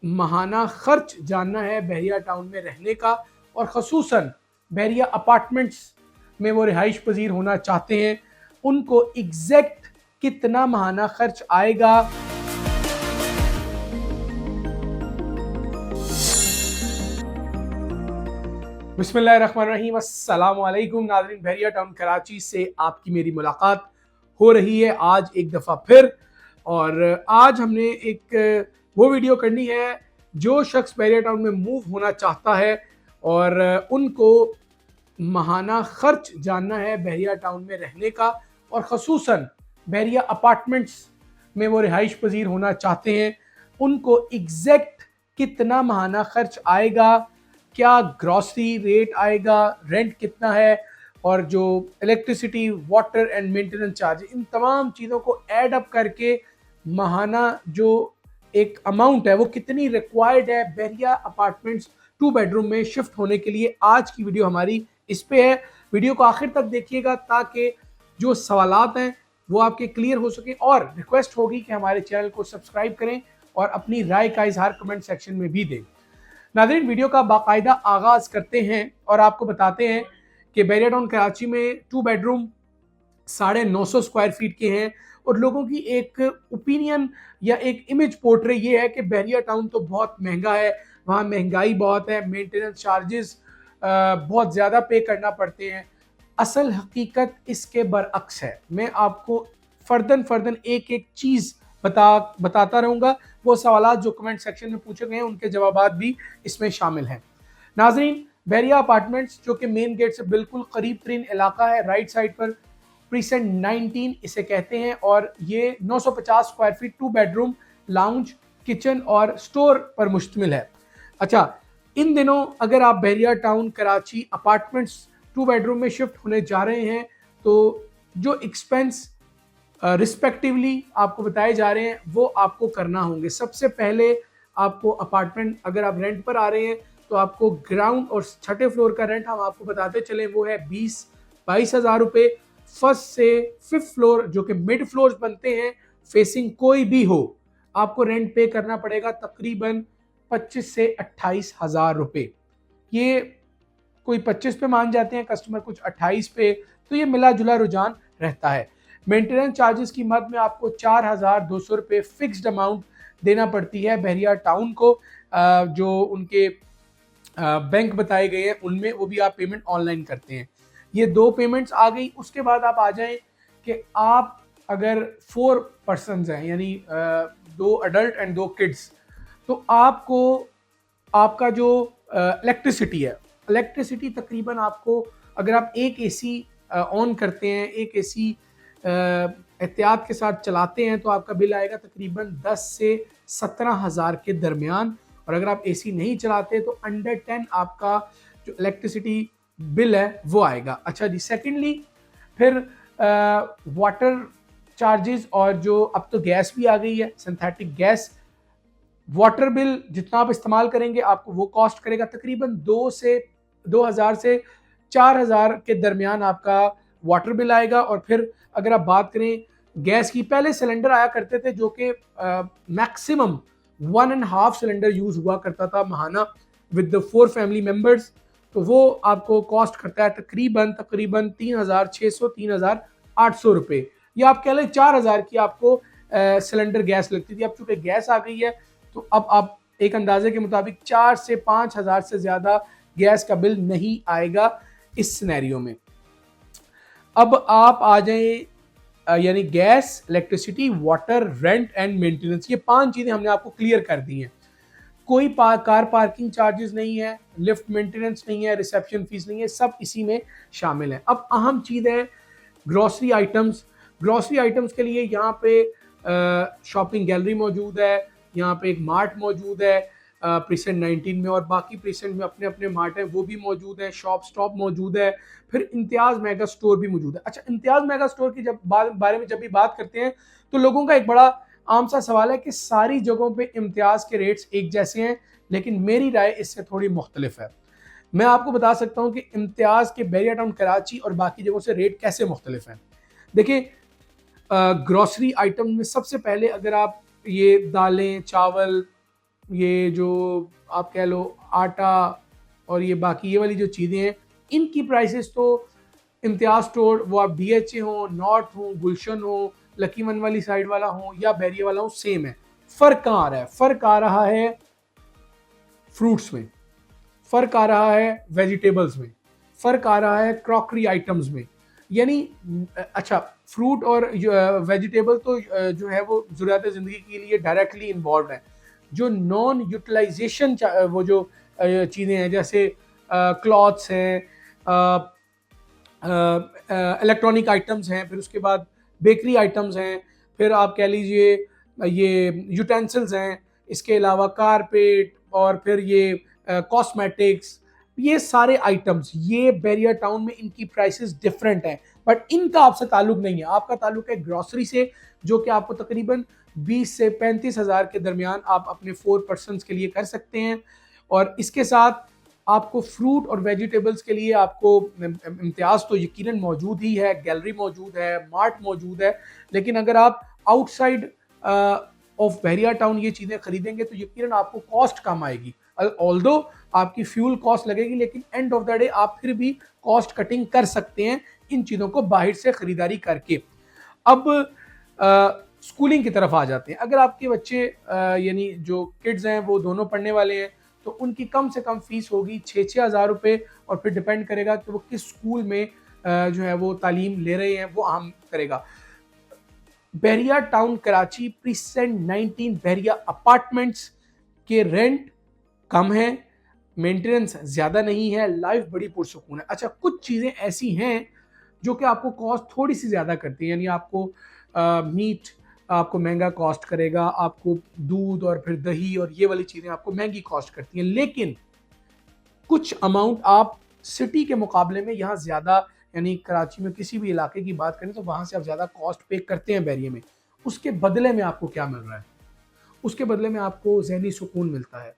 माहाना खर्च जानना है बहरिया टाउन में रहने का, और ख़ुसूसन बहरिया अपार्टमेंट्स में वो रिहाइश पजीर होना चाहते हैं, उनको एग्जैक्ट कितना माहाना खर्च आएगा। बिस्मिल्लाहिर्रहमानिर्रहीम, अस्सलाम वालेकुम नाज़रीन। बहरिया टाउन कराची से आपकी मेरी मुलाकात हो रही है आज एक दफ़ा फिर। और आज हमने एक वो वीडियो करनी है जो शख्स बहरिया टाउन में मूव होना चाहता है और उनको माहाना खर्च जानना है बहरिया टाउन में रहने का, और ख़ुसूसन बहरिया अपार्टमेंट्स में वो रिहाइश पजीर होना चाहते हैं, उनको एग्जैक्ट कितना माहाना खर्च आएगा, क्या ग्रॉसरी रेट आएगा, रेंट कितना है, और जो electricity, water and maintenance charge, इन तमाम चीज़ों को ऐड अप करके माहाना जो एक अमाउंट है वो कितनी रिक्वायर्ड है बहरिया अपार्टमेंट्स 2 बेडरूम में शिफ्ट होने के लिए। आज की वीडियो हमारी इस पे है। वीडियो को आखिर तक देखिएगा ताकि जो सवालात हैं वो आपके क्लियर हो सके, और रिक्वेस्ट होगी कि हमारे चैनल को सब्सक्राइब करें और अपनी राय का इजहार कमेंट सेक्शन में भी दें। नाज़रीन, वीडियो का बाकायदा आगाज करते हैं और आपको बताते हैं कि बहरिया टाउन कराची में 2 बेडरूम 950 स्क्वायर फीट के हैं, और लोगों की एक ओपिनियन या एक इमेज पोर्ट्रे ये है कि बहरिया टाउन तो बहुत महंगा है, वहाँ महंगाई बहुत है, मेंटेनेंस चार्जेस बहुत ज़्यादा पे करना पड़ते हैं। असल हकीकत इसके बरअक्स है। मैं आपको फर्दन एक एक चीज़ बताता रहूँगा। वो सवाल जो कमेंट सेक्शन में पूछे गए हैं उनके जवाब भी इसमें शामिल हैं। नाजरीन, बहरिया अपार्टमेंट्स जो कि मेन गेट से बिल्कुल करीब तरीन इलाका है, राइट साइड पर प्रीसेंट 19 इसे कहते हैं, और ये 950 square feet 2 bedroom lounge, kitchen और स्टोर पर मुश्तमिल है। अच्छा, इन दिनों अगर आप बहरिया टाउन कराची अपार्टमेंट्स 2 बेडरूम में शिफ्ट होने जा रहे हैं तो जो एक्सपेंस रिस्पेक्टिवली आपको बताए जा रहे हैं वो आपको करना होंगे। सबसे पहले आपको अपार्टमेंट, अगर आप रेंट पर आ रहे हैं तो आपको ग्राउंड और छठे फ्लोर का रेंट हम आपको बताते चले वो है 20-22 हज़ार रुपये। फर्स्ट से फिफ्थ फ्लोर जो कि मिड फ्लोर बनते हैं, फेसिंग कोई भी हो, आपको रेंट पे करना पड़ेगा तकरीबन 25 से 28 हज़ार रुपये। ये कोई 25 पे मान जाते हैं कस्टमर, कुछ 28 पे, तो ये मिला जुला रुझान रहता है। मेंटेनेंस चार्जेस की मद में आपको 4,200 रुपये फिक्स्ड अमाउंट देना पड़ती है बहरिया टाउन को। जो उनके बैंक बताए गए हैं उनमें वो भी आप पेमेंट ऑनलाइन करते हैं। ये 2 पेमेंट्स आ गई। उसके बाद आप आ जाएं कि आप अगर 4 पर्सनस हैं, यानी 2 अडल्ट एंड 2 किड्स, तो आपको आपका जो इलेक्ट्रिसिटी है, इलेक्ट्रिसिटी तकरीबन आपको, अगर आप एक एसी ऑन करते हैं, एक एसी एहतियात के साथ चलाते हैं, तो आपका बिल आएगा तकरीबन 10 से 17 हज़ार के दरमियान, और अगर आप एसी नहीं चलाते तो अंडर 10 आपका जो इलेक्ट्रिसिटी बिल है वो आएगा। अच्छा जी, सेकेंडली फिर वाटर चार्जेस, और जो अब तो गैस भी आ गई है, सिंथेटिक गैस, वाटर बिल जितना आप इस्तेमाल करेंगे आपको वो कॉस्ट करेगा तकरीबन 2,000 से 4,000 के दरमियान आपका वाटर बिल आएगा। और फिर अगर आप बात करें गैस की, पहले सिलेंडर आया करते थे जो कि मैक्सिमम 1.5 सिलेंडर यूज हुआ करता था महाना विद द 4 फैमिली मेंबर्स, तो वो आपको कॉस्ट करता है तकरीबन 3,600 3,800 रुपये, या आप कह लें 4,000 की आपको सिलेंडर गैस लगती थी। अब चूंकि गैस आ गई है तो अब आप एक अंदाजे के मुताबिक 4 से 5 हज़ार से ज़्यादा गैस का बिल नहीं आएगा इस सिनेरियो में। अब आप आ जाएं, यानी gas, electricity, water, rent and maintenance, ये 5 चीज़ें हमने आपको क्लियर कर दी हैं। कोई कार पार्किंग चार्जेस नहीं है, लिफ्ट मेंटेनेंस नहीं है, रिसेप्शन फीस नहीं है, सब इसी में शामिल है। अब अहम चीज़ है ग्रॉसरी आइटम्स। ग्रॉसरी आइटम्स के लिए यहाँ पे शॉपिंग गैलरी मौजूद है, यहाँ पे एक मार्ट मौजूद है प्रीसेंट 19 में, और बाकी प्रीसेंट में अपने अपने मार्ट हैं वो भी मौजूद है, शॉप स्टॉप मौजूद है, फिर इम्तियाज़ मेगा स्टोर भी मौजूद है। अच्छा, इम्तियाज़ मेगा स्टोर की जब बारे में जब भी बात करते हैं तो लोगों का एक बड़ा आम सा सवाल है कि सारी जगहों पे इम्तियाज़ के रेट्स एक जैसे हैं, लेकिन मेरी राय इससे थोड़ी मुख्तलिफ है। मैं आपको बता सकता हूँ कि इम्तियाज़ के बहरिया टाउन कराची और बाकी जगहों से रेट कैसे मुख्तलिफ हैं। देखिए, ग्रॉसरी आइटम में सबसे पहले अगर आप ये दालें, चावल, ये जो आप कह लो आटा और ये बाकी ये वाली जो चीज़ें हैं, इनकी प्राइसेस तो इम्तियाज स्टोर, वो आप DHA हो, नॉर्थ हो, गुलशन हो, लकी वन वाली साइड वाला हो या बैरिया वाला हो, सेम है। फ़र्क कहाँ आ रहा है? फ़र्क आ रहा है फ्रूट्स में, फ़र्क आ रहा है वेजिटेबल्स में, फ़र्क आ रहा है क्रॉकरी आइटम्स में। यानी अच्छा, फ्रूट और वेजिटेबल तो जो है वो ज़रूरत ज़िंदगी के लिए डायरेक्टली इन्वॉल्व है। जो नॉन यूटिलाइजेशन वो जो चीज़ें हैं, जैसे क्लॉथ्स हैं, इलेक्ट्रॉनिक आइटम्स हैं, फिर उसके बाद बेकरी आइटम्स हैं, फिर आप कह लीजिए ये यूटेंसिल्स हैं, इसके अलावा कारपेट और फिर ये कॉस्मेटिक्स, ये सारे आइटम्स, ये बैरियर टाउन में इनकी प्राइसेस डिफरेंट हैं, बट इनका आपसे ताल्लुक नहीं है। आपका ताल्लुक है ग्रॉसरी से, जो कि आपको तकरीबन 20 से 35 हज़ार के दरमियान आप अपने 4 पर्सनस के लिए कर सकते हैं। और इसके साथ आपको फ्रूट और वेजिटेबल्स के लिए आपको इम्तियाज़ तो यकीनन मौजूद ही है, गैलरी मौजूद है, मार्ट मौजूद है, लेकिन अगर आप आउटसाइड ऑफ बहरिया टाउन ये चीज़ें खरीदेंगे तो यकीनन आपको कॉस्ट कम आएगी। ऑल्दो आपकी फ्यूल कॉस्ट लगेगी, लेकिन एंड ऑफ द डे आप फिर भी कॉस्ट कटिंग कर सकते हैं इन चीज़ों को बाहर से ख़रीदारी करके। अब स्कूलिंग की तरफ आ जाते हैं। अगर आपके बच्चे यानी जो किड्स हैं वो दोनों पढ़ने वाले हैं, तो उनकी कम से कम फीस होगी 6-6 हज़ार रुपये, और फिर डिपेंड करेगा कि वो किस स्कूल में जो है वो तालीम ले रहे हैं, वो अहम करेगा। बहरिया टाउन कराची प्रीसेंट 19 बहरिया अपार्टमेंट्स के रेंट कम है, मेंटेनेंस ज़्यादा नहीं है, लाइफ बड़ी पुरसुकून है। अच्छा, कुछ चीज़ें ऐसी हैं जो कि आपको कॉस्ट थोड़ी सी ज़्यादा करती है, यानी आपको मीट आपको महंगा कॉस्ट करेगा, आपको दूध और फिर दही और ये वाली चीज़ें आपको महंगी कॉस्ट करती हैं, लेकिन कुछ अमाउंट आप सिटी के मुकाबले में यहाँ ज़्यादा, यानी कराची में किसी भी इलाके की बात करें तो वहाँ से आप ज़्यादा कॉस्ट पे करते हैं बैरिया में। उसके बदले में आपको क्या मिल रहा है? उसके बदले में आपको ज़हनी सुकून मिलता है।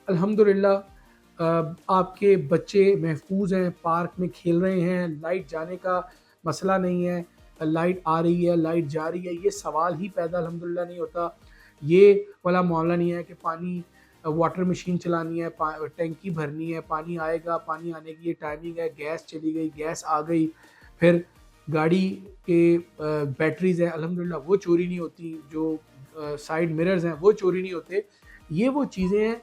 अल्हम्दुलिल्लाह आपके बच्चे महफूज हैं, पार्क में खेल रहे हैं, लाइट जाने का मसला नहीं है, लाइट आ रही है, लाइट जा रही है, ये सवाल ही पैदा अल्हम्दुलिल्लाह नहीं होता। ये वाला मामला नहीं है कि पानी वाटर मशीन चलानी है, टैंकी भरनी है, पानी आएगा, पानी आने की ये टाइमिंग है, गैस चली गई, गैस आ गई, फिर गाड़ी के बैटरीज हैं अल्हम्दुलिल्लाह वो चोरी नहीं होती, जो साइड मिरर्स हैं वो चोरी नहीं होते। ये वो चीज़ें हैं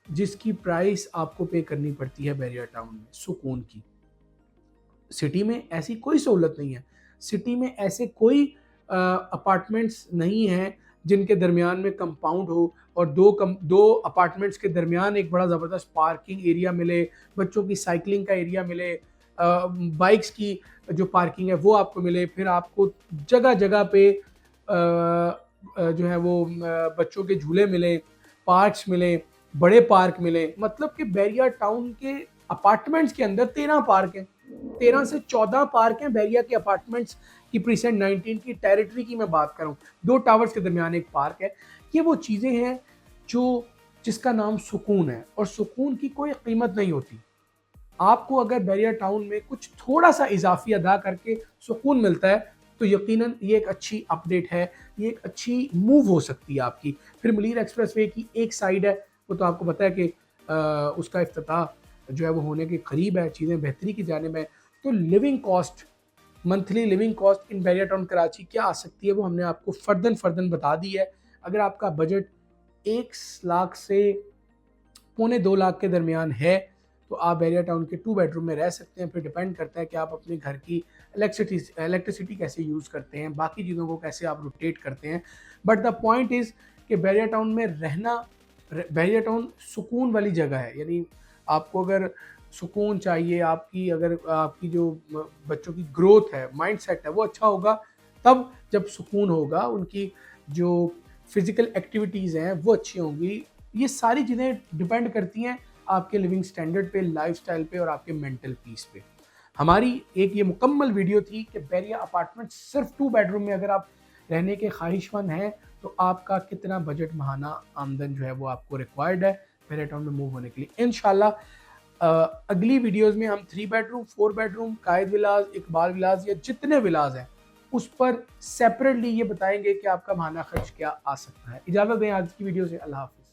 जिसकी प्राइस आपको पे करनी पड़ती है बैरिया टाउन में, सुकून की। सिटी में ऐसी कोई सहूलत नहीं है। सिटी में ऐसे कोई अपार्टमेंट्स नहीं हैं जिनके दरमियान में कंपाउंड हो और दो अपार्टमेंट्स के दरमियान एक बड़ा ज़बरदस्त पार्किंग एरिया मिले, बच्चों की साइकिलिंग का एरिया मिले, बाइक्स की जो पार्किंग है वो आपको मिले, फिर आपको जगह जगह पे जो है वो बच्चों के झूले मिले, पार्क्स मिले, बड़े पार्क मिले। मतलब कि बैरिया टाउन के अपार्टमेंट्स के अंदर 13 पार्क हैं, 13 से 14 पार्क हैं बैरिया के अपार्टमेंट्स की प्रीसेंट 19 की टेरिटरी की मैं बात करूं। 2 टावर्स के दरमियान एक पार्क है। ये वो चीज़ें हैं जो जिसका नाम सुकून है, और सुकून की कोई कीमत नहीं होती। आपको अगर बैरिया टाउन में कुछ थोड़ा सा इजाफी अदा करके सुकून मिलता है तो यकीनन ये एक अच्छी अपडेट है, ये एक अच्छी मूव हो सकती है आपकी। फिर मुलीर एक्सप्रेसवे की एक साइड है, वो तो आपको पता है कि उसका इफ्तिताह जो है वो होने के करीब है, चीज़ें बेहतरी की जानिब है। तो living cost, monthly living cost in Bahria town Karachi क्या आ सकती है वो हमने आपको फर्दन बता दी है। अगर आपका बजट 1 लाख से 1.25 लाख के दरमियान है तो आप बैरिया टाउन के 2 बेडरूम में रह सकते हैं। फिर डिपेंड करता है कि आप अपने घर की इलेक्ट्रिसिटी कैसे यूज़ करते हैं, बाकी चीज़ों को कैसे आप रोटेट करते हैं। बट द पॉइंट इज़ कि बैरिया टाउन में रहना, बैरिया टाउन सुकून वाली जगह है। यानी आपको अगर सुकून चाहिए, आपकी अगर आपकी जो बच्चों की ग्रोथ है, माइंड सेट है, वो अच्छा होगा तब जब सुकून होगा, उनकी जो फिज़िकल एक्टिविटीज़ हैं वो अच्छी होंगी। ये सारी चीज़ें डिपेंड करती हैं आपके लिविंग स्टैंडर्ड पे, लाइफस्टाइल पे और आपके मेंटल पीस पे। हमारी एक ये मुकम्मल वीडियो थी कि बैरिया अपार्टमेंट सिर्फ 2 बेडरूम में अगर आप रहने के ख्वाहिशमंद हैं तो आपका कितना बजट माहाना आमदन जो है वो आपको रिक्वायर्ड है बैरिया टाउन में मूव होने के लिए। इंशाल्लाह अगली वीडियोस में हम 3 बेडरूम, 4 बेडरूम, कायद विलाज, इकबाल विलाज या जितने विलाज हैं उस पर सेपरेटली ये बताएंगे कि आपका माहाना खर्च क्या आ सकता है। इजाज़त दें आज की वीडियो से। अल्लाह हाफ़िज़।